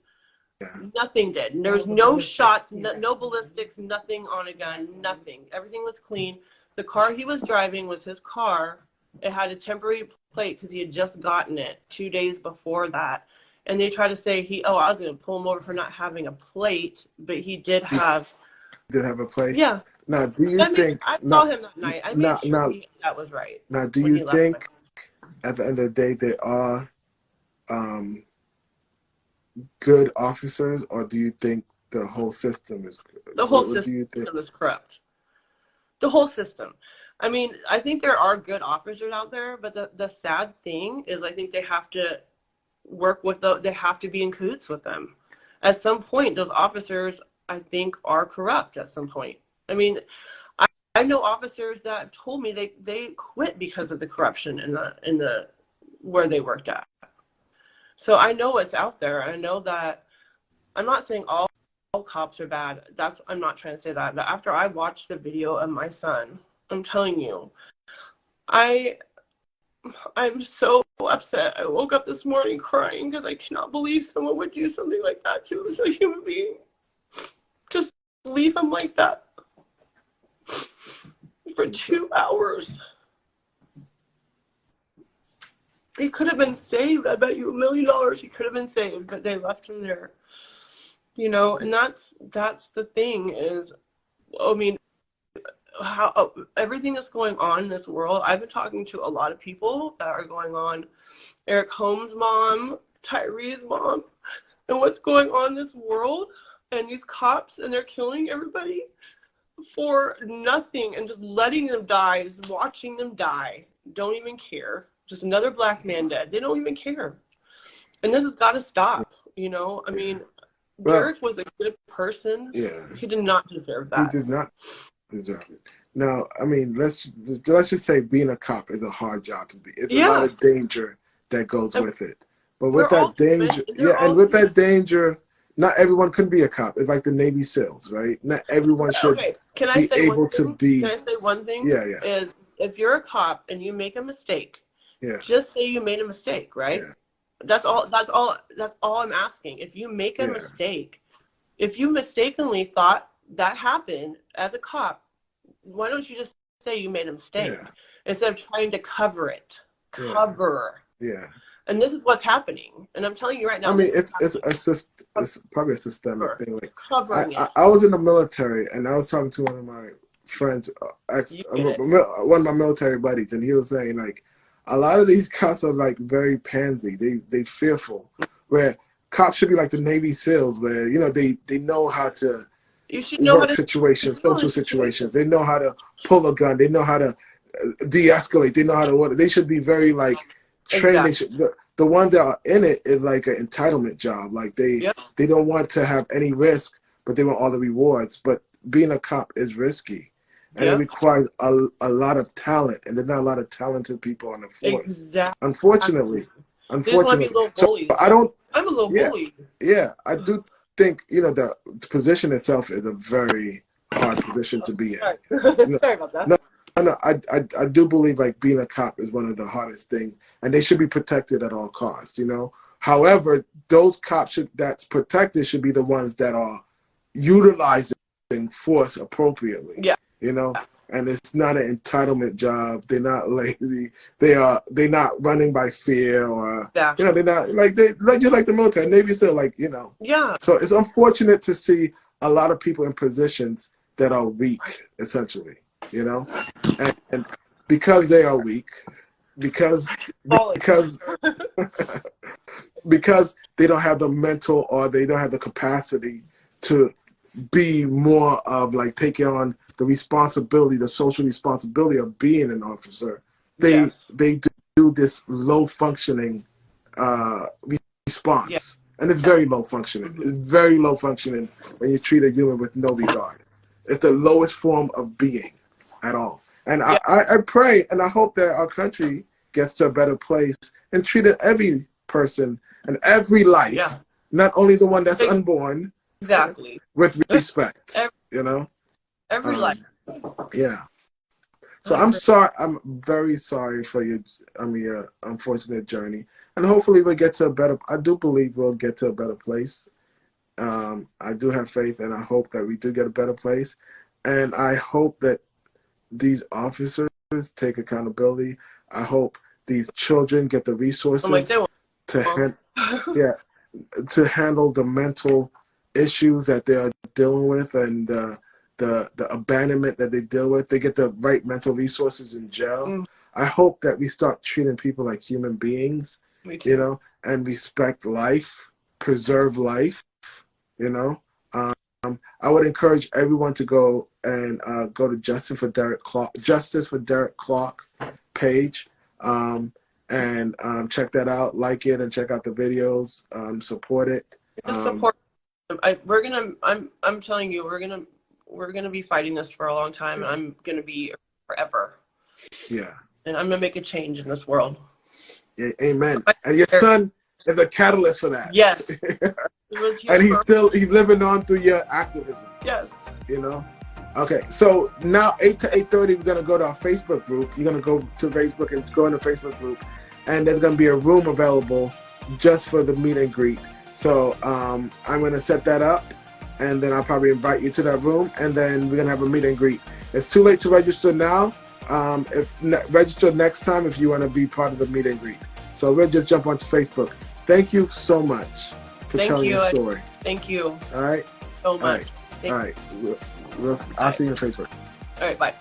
Yeah. Nothing did. And there was no shots, no ballistics, nothing on a gun, nothing. Everything was clean. The car he was driving was his car. It had a temporary plate because he had just gotten it 2 days before that. And they tried to say I was going to pull him over for not having a plate, but he did have. Did have a plate? Yeah. Now, do you think? I saw him that night. I made sure that was right. Now, do you think at the end of the day they are good officers, or do you think the whole system is good? The whole system is corrupt. The whole system. I mean, I think there are good officers out there, but the sad thing is I think they have to work with they have to be in cahoots with them. At some point, those officers, I think, are corrupt at some point. I mean, I know officers that have told me they quit because of the corruption in the where they worked at. So I know it's out there. I know that. I'm not saying all cops are bad. I'm not trying to say that. But after I watched the video of my son, I'm telling you, I'm so upset. I woke up this morning crying because I cannot believe someone would do something like that to a human being. Just leave him like that for 2 hours. He could have been saved. I bet you $1 million he could have been saved, but they left him there. You know, and that's the thing is, I mean, how everything that's going on in this world. I've been talking to a lot of people that are going on. Eric Holmes' mom, Tyree's mom, and what's going on in this world, and these cops, and they're killing everybody for nothing and just letting them die, just watching them die. Don't even care. Just another black man dead. They don't even care. And this has got to stop. You know, I mean, Derrick was a good person. Yeah. He did not deserve that. He did not deserve it. Now, I mean, let's just say being a cop is a hard job to be. It's a lot of danger that goes with it. But with that danger, with that danger, not everyone can be a cop. It's like the Navy SEALs, right? Not everyone should be able to be. Can I say one thing? Yeah. Is if you're a cop and you make a mistake, just say you made a mistake, right? Yeah. That's all I'm asking. If you make a mistake, if you mistakenly thought that happened as a cop, why don't you just say you made a mistake instead of trying to cover it? Yeah. And this is what's happening. And I'm telling you right now. I mean, it's probably a systemic thing. Like I was in the military, and I was talking to one of my friends, one of my military buddies, and he was saying like, a lot of these cops are like very pansy. They fearful. Where cops should be like the Navy SEALs, where they know how to work situations, social situations. They know how to pull a gun. They know how to de-escalate. They know how to They should be very like trained. Exactly. The ones that are in it is like an entitlement job. Like they don't want to have any risk, but they want all the rewards. But being a cop is risky. And it requires a lot of talent, and there's not a lot of talented people on the force. Exactly. Unfortunately. I'm a little bullied. Yeah, I do think the position itself is a very hard position to be in. Sorry about that. No, I do believe like being a cop is one of the hardest things, and they should be protected at all costs. However, those cops that's protected should be the ones that are utilizing force appropriately. Yeah. And it's not an entitlement job. They're not lazy. They're not running by fear or they're not like just like the military, Navy SEAL, Yeah. So it's unfortunate to see a lot of people in positions that are weak, essentially. And because they are weak, because because they don't have the mental or they don't have the capacity to be more of like taking on the responsibility, the social responsibility of being an officer. They do this low functioning response, Yeah. and it's very low functioning. It's very low functioning when you treat a human with no regard. It's the lowest form of being at all. And I pray and I hope that our country gets to a better place and treated every person and every life, not only the one that's unborn, with respect. Every life. Yeah. So I'm sorry. I'm very sorry for your unfortunate journey, and hopefully we'll get to a better. I do believe we'll get to a better place. I do have faith, and I hope that we do get a better place, and I hope that these officers take accountability. I hope these children get the resources to handle the mental issues that they are dealing with, and the abandonment that they deal with. They get the right mental resources in jail. I hope that we start treating people like human beings, and respect life, preserve life, I would encourage everyone to go and go to Justice for Derrick Clark page, and check that out, like it, and check out the videos, support it. Just support. I'm telling you, we're gonna be fighting this for a long time. And I'm gonna be forever. Yeah. And I'm gonna make a change in this world. Yeah, amen. And your son is a catalyst for that. Yes. And he's living on through your activism. Yes. Okay, so now 8 to 8:30, we're gonna go to our Facebook group. You're gonna go to Facebook and go in the Facebook group, and there's gonna be a room available just for the meet and greet. So I'm gonna set that up, and then I'll probably invite you to that room, and then we're gonna have a meet and greet. It's too late to register now. Register next time if you want to be part of the meet and greet. So we'll just jump onto Facebook. Thank you so much for telling your story. Thank you. All right. So much. All right. I'll see you on Facebook. All right. Bye.